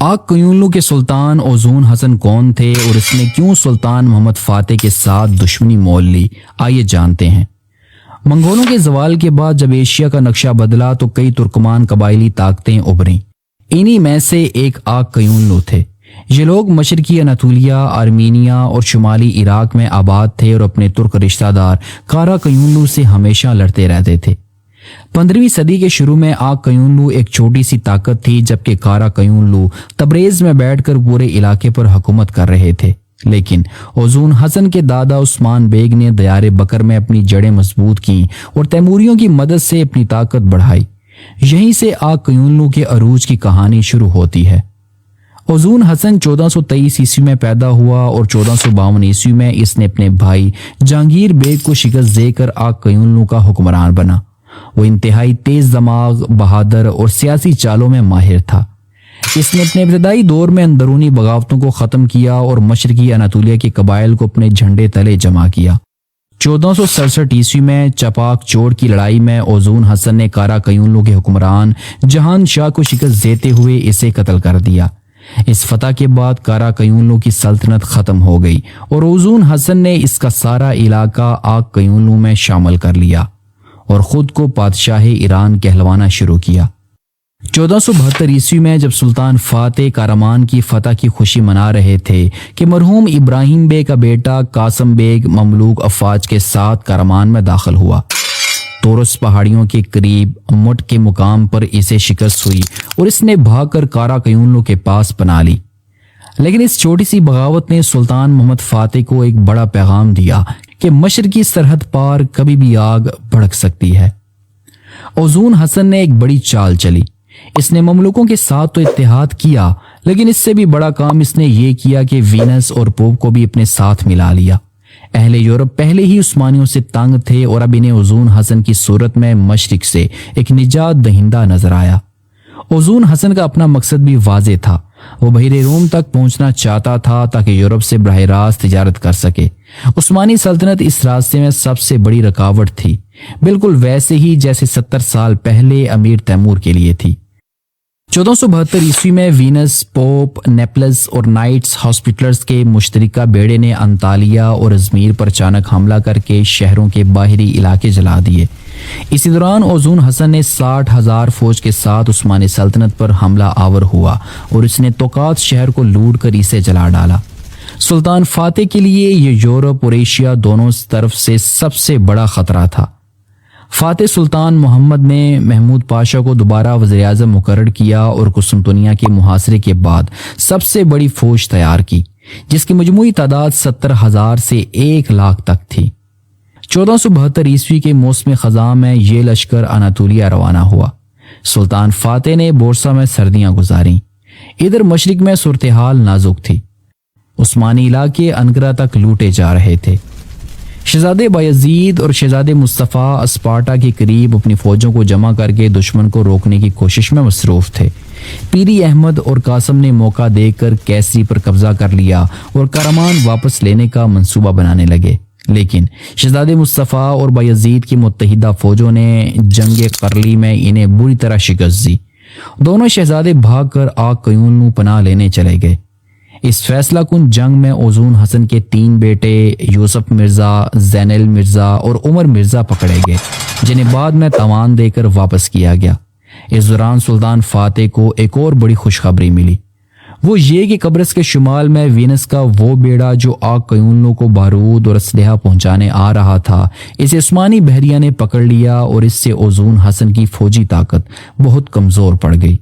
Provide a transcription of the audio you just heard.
آگ قیونلو کے سلطان اوزون حسن کون تھے اور اس نے کیوں سلطان محمد فاتح کے ساتھ دشمنی مول لی، آئیے جانتے ہیں۔ منگولوں کے زوال کے بعد جب ایشیا کا نقشہ بدلا تو کئی ترکمان قبائلی طاقتیں ابھریں۔ انہی میں سے ایک آگ قیونلو تھے۔ یہ لوگ مشرقی اناطولیہ، آرمینیا اور شمالی عراق میں آباد تھے اور اپنے ترک رشتہ دار کارا قیونلو سے ہمیشہ لڑتے رہتے تھے۔ 15ویں صدی کے شروع میں آگ قیونلو ایک چھوٹی سی طاقت تھی، جبکہ کارا قیونلو تبریز میں بیٹھ کر پورے علاقے پر حکومت کر رہے تھے۔ لیکن اوزون حسن کے دادا عثمان بیگ نے دیار بکر میں اپنی جڑیں مضبوط کیں اور تیموریوں کی مدد سے اپنی طاقت بڑھائی۔ یہیں سے آگ قیونلو کے عروج کی کہانی شروع ہوتی ہے۔ اوزون حسن 1423 عیسوی میں پیدا ہوا اور 1452 عیسوی میں اس نے اپنے بھائی جہانگیر بیگ کو شکست دے کر آگ قیونلو کا حکمران بنا۔ وہ انتہائی تیز دماغ، بہادر اور سیاسی چالوں میں ماہر تھا۔ اس نے اپنے ابتدائی دور میں اندرونی بغاوتوں کو ختم کیا اور مشرقی اناطولیہ کے قبائل کو اپنے جھنڈے تلے جمع کیا۔ 1467 عیسوی میں چپاک چوڑ کی لڑائی میں اوزون حسن نے کارا قیونلو کے حکمران جہان شاہ کو شکست دیتے ہوئے اسے قتل کر دیا۔ اس فتح کے بعد کارا قیونلو کی سلطنت ختم ہو گئی اور اوزون حسن نے اس کا سارا علاقہ آگ قیونلو میں شامل کر لیا اور خود کو بادشاہ ایران کہلوانا شروع کیا۔ 1472 عیسوی میں جب سلطان فاتح کارمان کی فتح کی خوشی منا رہے تھے کہ مرحوم ابراہیم بیگ کا بیٹا قاسم بیگ مملوک افواج کے ساتھ کارمان میں داخل ہوا۔ تورس پہاڑیوں کے قریب مٹ کے مقام پر اسے شکست ہوئی اور اس نے بھاگ کر کارا قیونلو کے پاس پناہ لی۔ لیکن اس چھوٹی سی بغاوت نے سلطان محمد فاتح کو ایک بڑا پیغام دیا کہ مشرقی سرحد پار کبھی بھی آگ بھڑک سکتی ہے۔ اوزون حسن نے ایک بڑی چال چلی۔ اس نے مملوکوں کے ساتھ تو اتحاد کیا، لیکن اس سے بھی بڑا کام اس نے یہ کیا کہ وینس اور پوپ کو بھی اپنے ساتھ ملا لیا۔ اہل یورپ پہلے ہی عثمانیوں سے تنگ تھے اور اب انہیں اوزون حسن کی صورت میں مشرق سے ایک نجات دہندہ نظر آیا۔ اوزون حسن کا اپنا مقصد بھی واضح تھا۔ وہ بحیرہ روم تک پہنچنا چاہتا تھا تاکہ یورپ سے براہ راست تجارت کر سکے۔ عثمانی سلطنت اس راستے میں سب سے بڑی رکاوٹ تھی، بالکل ویسے ہی جیسے 70 سال پہلے امیر تیمور کے لیے تھی۔ 1472 عیسوی میں وینس، پوپ، نیپلس اور نائٹس ہاسپٹلرز کے مشترکہ بیڑے نے انطالیہ اور ازمیر پر اچانک حملہ کر کے شہروں کے باہری علاقے جلا دیے۔ اسی دوران اوزون حسن نے 60,000 فوج کے ساتھ عثمانی سلطنت پر حملہ آور ہوا اور اس نے توقات شہر کو لوٹ کر اسے جلا ڈالا۔ سلطان فاتح کے لیے یہ یورپ اور ایشیا دونوں طرف سے سب سے بڑا خطرہ تھا۔ فاتح سلطان محمد نے محمود پاشا کو دوبارہ وزیر اعظم مقرر کیا اور قسطنطنیہ کے محاصرے کے بعد سب سے بڑی فوج تیار کی، جس کی مجموعی تعداد 70,000 سے 1,00,000 تک تھی۔ 1472 عیسوی کے موسم خزاں میں یہ لشکر اناطولیہ روانہ ہوا۔ سلطان فاتح نے بورسا میں سردیاں گزاریں۔ ادھر مشرق میں صورتحال نازک تھی۔ عثمانی علاقے انقرہ تک لوٹے جا رہے تھے۔ شہزادے بایزید اور شہزادے مصطفیٰ اسپارٹا کے قریب اپنی فوجوں کو جمع کر کے دشمن کو روکنے کی کوشش میں مصروف تھے۔ پیری احمد اور قاسم نے موقع دے کر کیسری پر قبضہ کر لیا اور کارمان واپس لینے کا منصوبہ بنانے لگے، لیکن شہزادے مصطفیٰ اور بایزید کی متحدہ فوجوں نے جنگ قرلی میں انہیں بری طرح شکست دی۔ دونوں شہزادے بھاگ کر آگ قیونلو پناہ لینے چلے گئے۔ اس فیصلہ کن جنگ میں اوزون حسن کے 3 بیٹے یوسف مرزا، زینل مرزا اور عمر مرزا پکڑے گئے، جنہیں بعد میں تاوان دے کر واپس کیا گیا۔ اس دوران سلطان فاتح کو ایک اور بڑی خوشخبری ملی، وہ یہ کہ قبرص کے شمال میں وینس کا وہ بیڑا جو آگ قیونلو کو بارود اور اسلحہ پہنچانے آ رہا تھا، اسے عثمانی بحریہ نے پکڑ لیا اور اس سے اوزون حسن کی فوجی طاقت بہت کمزور پڑ گئی۔